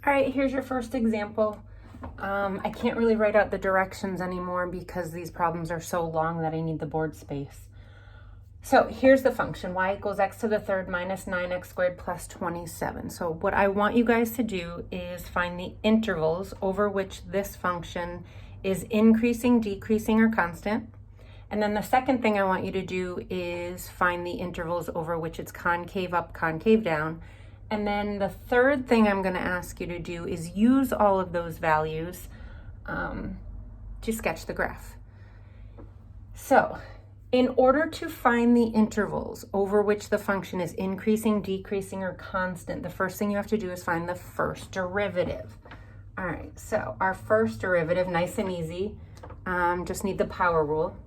All right, here's your first example. I can't really write out the directions anymore because these problems are so long that I need the board space. So here's the function, y equals x to the third minus 9x squared plus 27. So what I want you guys to do is find the intervals over which this function is increasing, decreasing, or constant. And then the second thing I want you to do is find the intervals over which it's concave up, concave down. And then the third thing I'm going to ask you to do is use all of those values to sketch the graph. So in order to find the intervals over which the function is increasing, decreasing, or constant, the first thing you have to do is find the first derivative. All right, so our first derivative, nice and easy, just need the power rule,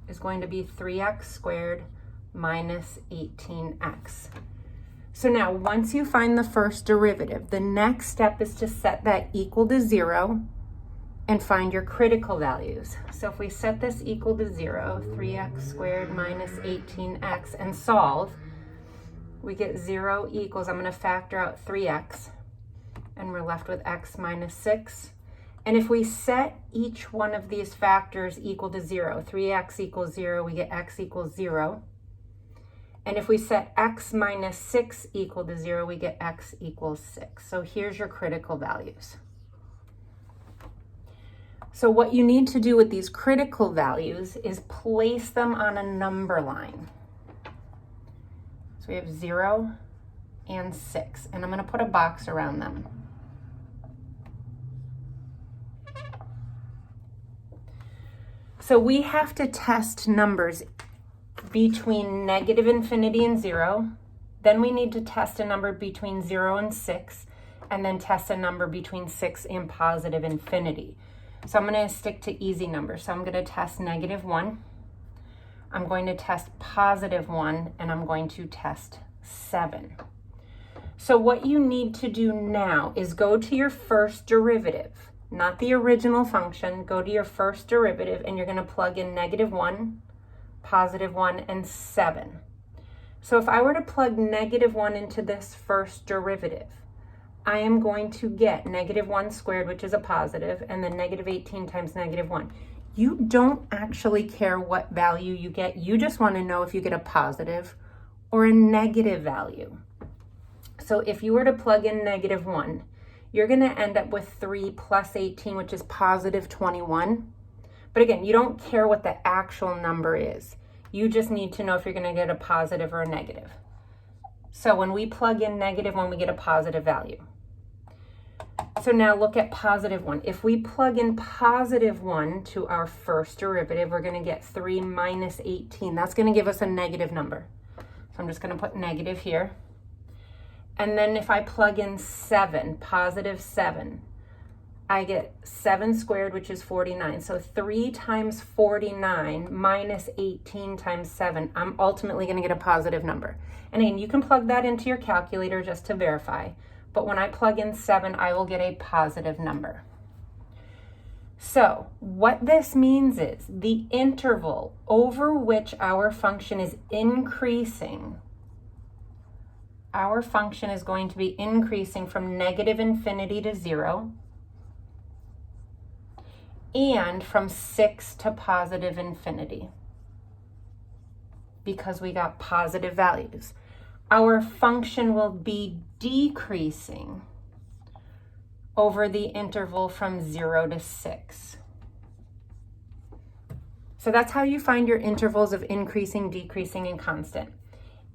is going to be 3x squared minus 18x. So now once you find the first derivative, the next step is to set that equal to 0 and find your critical values. So if we set this equal to 0, 3x squared minus 18x, and solve, we get 0 equals, I'm going to factor out 3x, and we're left with x minus 6. And if we set each one of these factors equal to 0, 3x equals 0, we get x equals 0. And if we set x minus 6 equal to 0, we get x equals 6. So here's your critical values. So what you need to do with these critical values is place them on a number line. So we have 0 and 6, and I'm going to put a box around them. So we have to test numbers between negative infinity and 0. Then we need to test a number between 0 and 6, and then test a number between 6 and positive infinity. So I'm going to stick to easy numbers. So I'm going to test negative 1. I'm going to test positive 1, and I'm going to test 7. So what you need to do now is go to your first derivative, not the original function. Go to your first derivative, and you're going to plug in negative 1, positive 1, and 7. So if I were to plug negative 1 into this first derivative, I am going to get negative 1 squared, which is a positive, and then negative 18 times negative 1. You don't actually care what value you get. You just want to know if you get a positive or a negative value. So if you were to plug in negative 1, you're going to end up with 3 plus 18, which is positive 21. But again, you don't care what the actual number is. You just need to know if you're going to get a positive or a negative. So when we plug in negative 1, we get a positive value. So now look at positive 1. If we plug in positive 1 to our first derivative, we're going to get 3 minus 18. That's going to give us a negative number. So I'm just going to put negative here. And then if I plug in 7, positive 7, I get 7 squared, which is 49. So 3 times 49 minus 18 times 7, I'm ultimately going to get a positive number. And again, you can plug that into your calculator just to verify. But when I plug in 7, I will get a positive number. So what this means is the interval over which our function is increasing, our function is going to be increasing from negative infinity to 0 and from 6 to positive infinity because we got positive values. Our function will be decreasing over the interval from 0 to 6. So that's how you find your intervals of increasing, decreasing, and constant.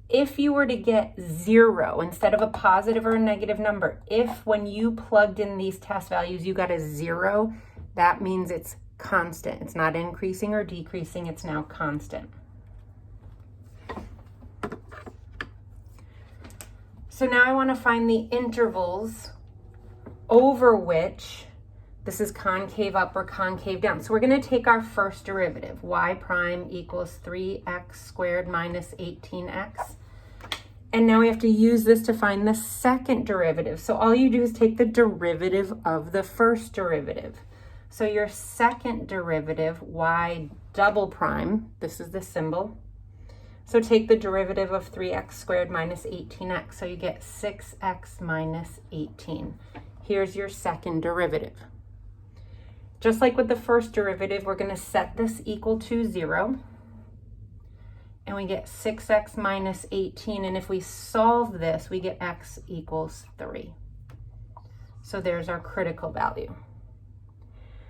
If you were to get 0 instead of a positive or a negative number, if when you plugged in these test values you got a 0, that means it's constant. It's not increasing or decreasing, it's now constant. So now I want to find the intervals over which this is concave up or concave down. So we're going to take our first derivative, y prime equals 3x squared minus 18x. And now we have to use this to find the second derivative. So all you do is take the derivative of the first derivative. So your second derivative, y double prime, this is the symbol. So take the derivative of 3x squared minus 18x. So you get 6x minus 18. Here's your second derivative. Just like with the first derivative, we're going to set this equal to 0. And we get 6x minus 18. And if we solve this, we get x equals 3. So there's our critical value.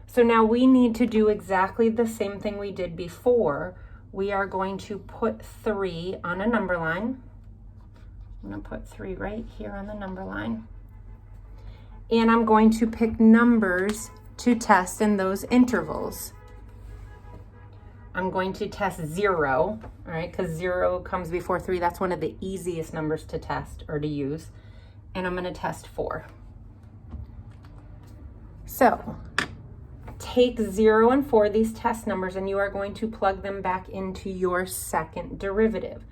So now we need to do exactly the same thing we did before. We are going to put 3 on a number line. I'm going to put 3 right here on the number line. And I'm going to pick numbers to test in those intervals. I'm going to test 0, all right, because 0 comes before 3. That's one of the easiest numbers to test or to use. And I'm going to test 4. So take 0 and 4, these test numbers, and you are going to plug them back into your second derivative.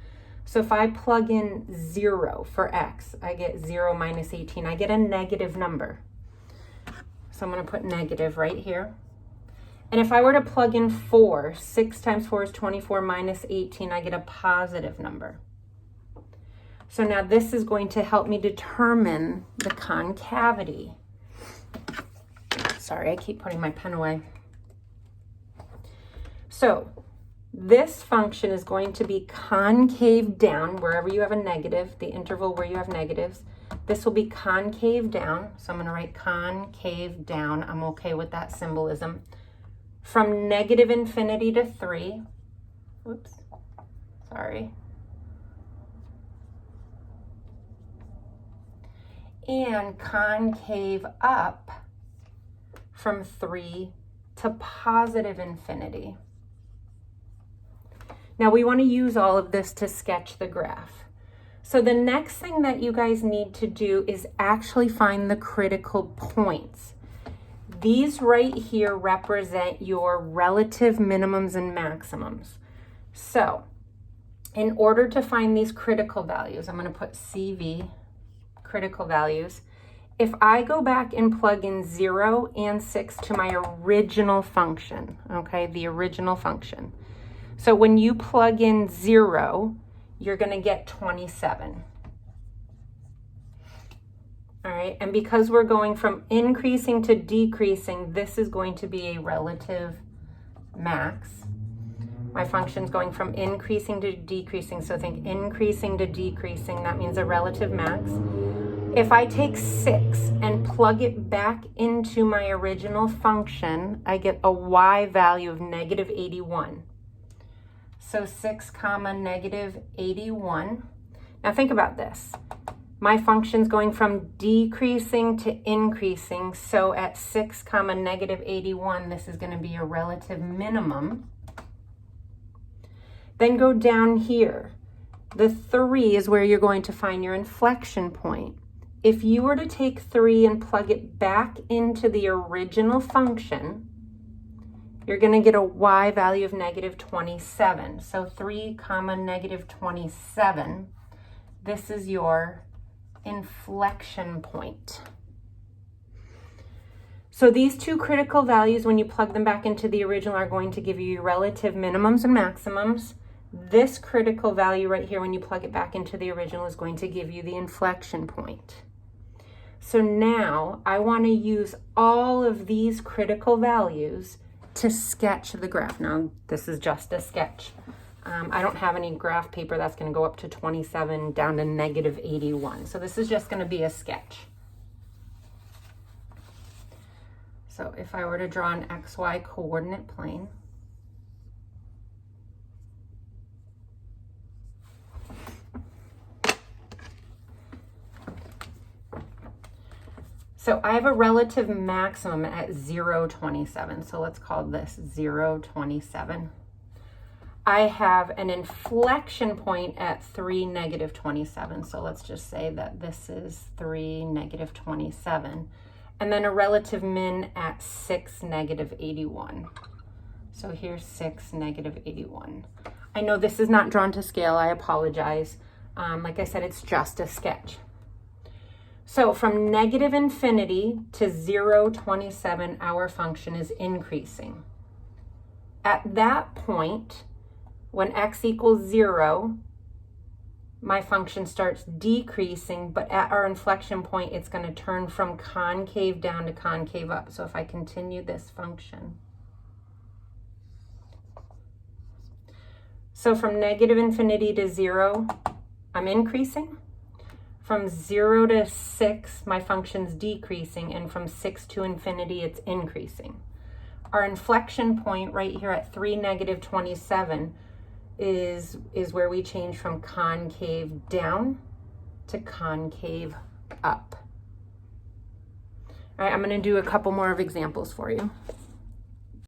So if I plug in 0 for x, I get 0 minus 18. I get a negative number. So I'm going to put negative right here. And if I were to plug in 4, 6 times 4 is 24 minus 18, I get a positive number. So now this is going to help me determine the concavity. Sorry, I keep putting my pen away. So this function is going to be concave down wherever you have a negative, the interval where you have negatives. This will be concave down. So I'm going to write concave down. I'm okay with that symbolism. From negative infinity to 3. Whoops. Sorry. And concave up from 3 to positive infinity. Now we want to use all of this to sketch the graph. So the next thing that you guys need to do is actually find the critical points. These right here represent your relative minimums and maximums. So in order to find these critical values, I'm going to put CV, critical values. If I go back and plug in 0 and 6 to my original function, okay, the original function. So when you plug in 0, you're going to get 27. All right, and because we're going from increasing to decreasing, this is going to be a relative max. My function's going from increasing to decreasing, so think increasing to decreasing, that means a relative max. If I take 6 and plug it back into my original function, I get a y value of negative 81. So 6 comma negative 81. Now think about this. My function's going from decreasing to increasing, so at 6 comma negative 81, this is going to be a relative minimum. Then go down here. The 3 is where you're going to find your inflection point. If you were to take 3 and plug it back into the original function, you're going to get a y value of negative 27. So 3 comma negative 27, this is your inflection point. So these two critical values, when you plug them back into the original, are going to give you your relative minimums and maximums. This critical value right here, when you plug it back into the original, is going to give you the inflection point. So now I want to use all of these critical values to sketch the graph. Now this is just a sketch. I don't have any graph paper that's going to go up to 27 down to negative 81. So this is just going to be a sketch. So if I were to draw an XY coordinate plane, so I have a relative maximum at 0, 27. So let's call this 0, 27. I have an inflection point at 3, negative 27. So let's just say that this is 3, negative 27. And then a relative min at 6, negative 81. So here's 6, negative 81. I know this is not drawn to scale. I apologize. Like I said, it's just a sketch. So from negative infinity to 0, 27, our function is increasing. At that point, when x equals 0, my function starts decreasing, but at our inflection point, it's going to turn from concave down to concave up. So if I continue this function. So from negative infinity to 0, I'm increasing. From 0 to 6, my function's decreasing. And from 6 to infinity, it's increasing. Our inflection point right here at 3, negative 27 is where we change from concave down to concave up. All right, I'm going to do a couple more of examples for you.